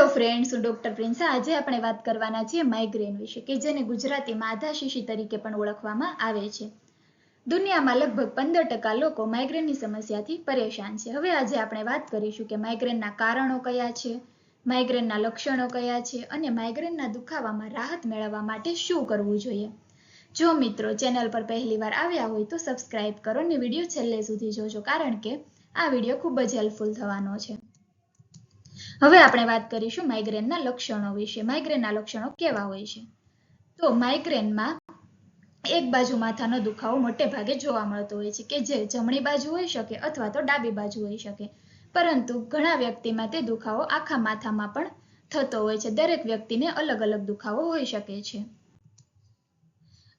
Hello friends, હું doctor Prinsa. આજે આપણે વાત કરવાના છીએ માઇગ્રેન વિશે, કે જેને ગુજરાતીમાં આધા શીશી તરીકે પણ ઓળખવામાં આવે છે. દુનિયામાં લગભગ 15% લોકો માઇગ્રેનની સમસ્યાથી પરેશાન છે. હવે આજે આપણે વાત કરીશું કે માઇગ્રેનના કારણો કયા છે, માઇગ્રેનના લક્ષણો કયા છે અને માઇગ્રેનના દુખાવામાં રાહત મેળવવા માટે શું કરવું જોઈએ. જો મિત્રો ચેનલ પર પહેલી વાર આવ્યા હોય તો સબસ્ક્રાઇબ કરો અને વિડીયો છેલ્લે સુધી જોજો, કારણ કે આ વિડીયો ખૂબ જ હેલ્પફુલ થવાનો છે. હવે આપણે વાત કરીશું માઇગ્રેનના લક્ષણો વિશે. માઇગ્રેનના લક્ષણો કેવા હોય છે? તો માઇગ્રેનમાં એક બાજુ માથાનો દુખાવો મોટે ભાગે જોવા મળતો હોય છે, કે જે જમણી બાજુ હોઈ શકે અથવા તો ડાબી બાજુ હોઈ શકે, પરંતુ ઘણા વ્યક્તિમાં તે દુખાવો આખા માથામાં પણ થતો હોય છે. દરેક વ્યક્તિને અલગ અલગ દુખાવો હોઈ શકે છે.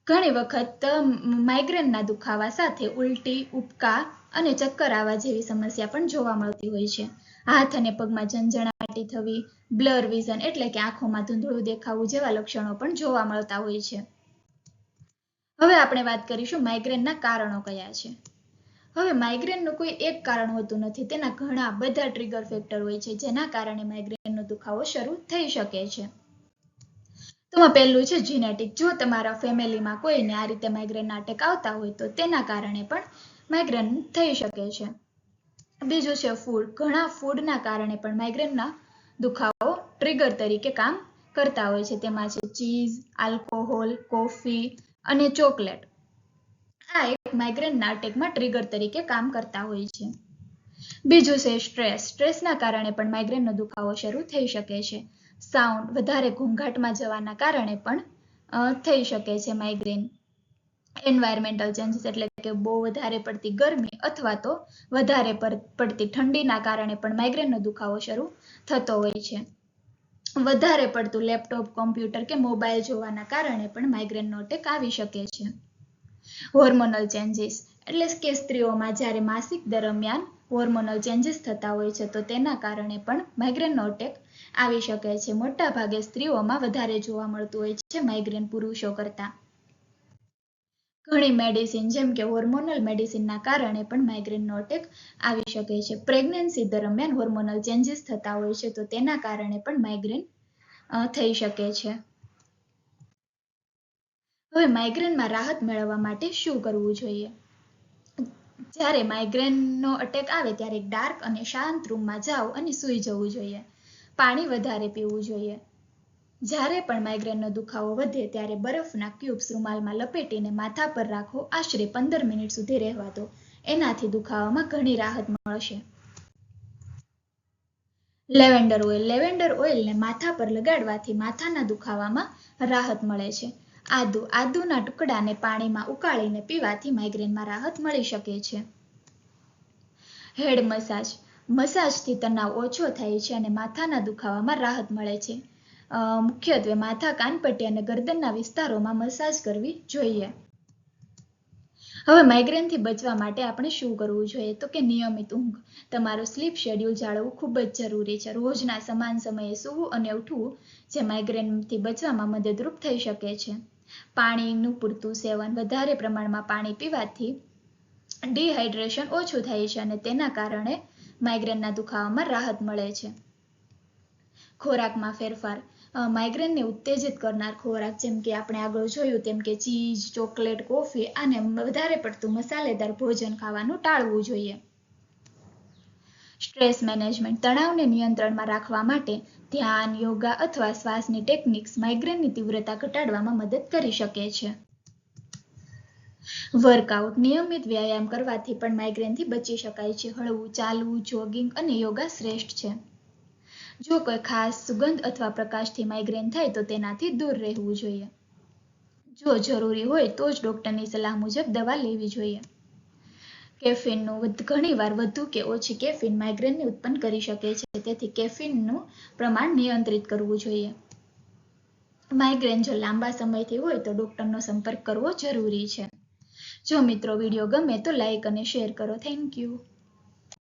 ઘણી વખત માઇગ્રેનના દુખાવા સાથે ઉલટી, ઉબકા અને ચક્કર આવવા જેવી સમસ્યા પણ જોવા મળતી હોય છે. હાથ અને પગમાં ઝંઝણાટી થવી, બ્લર વિઝન એટલે કે આંખોમાં ધૂંધળું દેખાવું જેવા લક્ષણો પણ જોવા મળતા હોય છે. હવે આપણે વાત કરીશું માઇગ્રેનના કારણો કયા છે. હવે માઇગ્રેનનું કોઈ એક કારણ હોતું નથી, તેના ઘણા બધા ટ્રિગર ફેક્ટર હોય છે, જેના કારણે માઇગ્રેનનો દુખાવો શરૂ થઈ શકે છે. તો પહેલું છે જીનેટિક. જો તમારા ફેમિલીમાં કોઈને આ રીતે માઇગ્રેનના અટેક આવતા હોય તો તેના કારણે પણ માઇગ્રેન થઈ શકે છે. બીજું છે ફૂડ. ઘણા ફૂડના કારણે પણ માઇગ્રેનના દુખાવો ટ્રિગર તરીકે કામ કરતા હોય છે. તેમાં છે ચીઝ, આલ્કોહોલ, કોફી અને ચોકલેટ. આ એક માઇગ્રેનના અટેકમાં ટ્રિગર તરીકે કામ કરતા હોય છે. બીજું છે સ્ટ્રેસ. સ્ટ્રેસના કારણે પણ માઇગ્રેનનો દુખાવો શરૂ થઈ શકે છે. સાઉન્ડ, વધારે ઘોંઘાટમાં જવાના કારણે પણ થઈ શકે છે માઇગ્રેન. એન્વાયરમેન્ટલ ચેન્જીસ એટલે કે બહુ વધારે પડતી ગરમી અથવા તો વધારે પડતી ઠંડીના કારણે પણ માઇગ્રેનનો દુખાવો શરૂ થતો હોય છે. વધારે પડતું લેપટોપ, કોમ્પ્યુટર કે મોબાઈલ જોવાના કારણે પણ માઇગ્રેનનો અટેક આવી શકે છે. હોર્મોનલ ચેન્જીસ એટલે કે સ્ત્રીઓમાં જ્યારે માસિક દરમિયાન હોર્મોનલ ચેન્જીસ થતા હોય છે તો તેના કારણે પણ માઇગ્રેનનો અટેક આવી શકે છે. મોટા ભાગે સ્ત્રીઓમાં વધારે જોવા મળતું હોય છે માઇગ્રેન પુરુષો કરતા. ઘણી મેડિસિન જેમ કે હોર્મોનલ મેડિસિનના કારણે પણ માઇગ્રેનનો અટેક આવી શકે છે. પ્રેગ્નન્સી દરમિયાન હોર્મોનલ ચેન્જીસ થતા હોય છે તો તેના કારણે પણ માઇગ્રેન થઈ શકે છે. હવે માઇગ્રેનમાં રાહત મેળવવા માટે શું કરવું જોઈએ? જ્યારે માઇગ્રેનનો અટેક આવે ત્યારે ડાર્ક અને શાંત રૂમમાં જાઓ અને સૂઈ જવું જોઈએ. પાણી વધારે પીવું જોઈએ. જ્યારે પણ માઇગ્રેનનો દુખાવો વધે ત્યારે બરફના ક્યુબ્સ રૂમાલમાં લપેટીને માથા પર રાખો. આશરે 15 મિનિટ સુધી રહેવા દો. એનાથી દુખાવામાં ઘણી રાહત મળશે. Lavender oil. લેવેન્ડર ઓઇલને માથા પર લગાડવાથી માથાના દુખાવામાં રાહત મળે છે. આદુના ટુકડાને પાણીમાં ઉકાળીને પીવાથી માઇગ્રેનમાં રાહત મળી શકે છે. હેડ મસાજ. મસાજથી તણાવ ઓછો થાય છે અને માથાના દુખાવામાં રાહત મળે છે. મુખ્યત્વે માથા, કાનપટ્ટી અને ગરદનના વિસ્તારોમાં મસાજ કરવી જોઈએ. હવે માઇગ્રેનથી બચવા માટે આપણે શું કરવું જોઈએ? તો કે નિયમિત ઊંઘ. તમારું સ્લીપ શેડ્યુલ જાળવવું ખૂબ જ જરૂરી છે. રોજના સમાન સમયે સૂવું અને ઉઠવું જે માઇગ્રેનથી બચવામાં મદદરૂપ થઈ શકે છે. પાણીનું પૂરતું સેવન. વધારે પ્રમાણમાં પાણી પીવાથી ડિહાઇડ્રેશન ઓછું થાય છે અને તેના કારણે માઇગ્રેનના દુખાવામાં રાહત મળે છે. ખોરાકમાં ફેરફાર. માઇગ્રેનને ઉત્તેજિત કરનાર ખોરાક જેમ કે આપણે આગળ જોયું તેમ કે ચીઝ, ચોકલેટ, કોફી અને વધારે પડતું મસાલેદાર ભોજન ખાવાનું ટાળવું જોઈએ. Stress management. તણાવને નિયંત્રણમાં રાખવા માટે ધ્યાન, યોગા અથવા શ્વાસની ટેકનિક્સ માઇગ્રેનની તીવ્રતા ઘટાડવામાં મદદ કરી શકે છે. વર્કઆઉટ. નિયમિત વ્યાયામ કરવાથી પણ માઇગ્રેનથી બચી શકાય છે. હળવું ચાલવું, જોગિંગ અને યોગા શ્રેષ્ઠ છે. જો કોઈ ખાસ સુગંધ અથવા પ્રકાશથી માઇગ્રેન થાય તો તેનાથી દૂર રહેવું જોઈએ. જો જરૂરી હોય તો જ ડોક્ટરની સલાહ મુજબ દવા લેવી જોઈએ. કેફીનનું ઘણીવાર વધુ કે ઓછી કેફીન માઇગ્રેનને ઉત્પન્ન કરી શકે છે, તેથી કેફીનનું પ્રમાણ નિયંત્રિત કરવું જોઈએ. માઇગ્રેન જો લાંબા સમયથી હોય તો ડોક્ટરનો સંપર્ક કરવો જરૂરી છે. જો મિત્રો વિડીયો ગમે તો લાઈક અને શેર કરો. Thank you.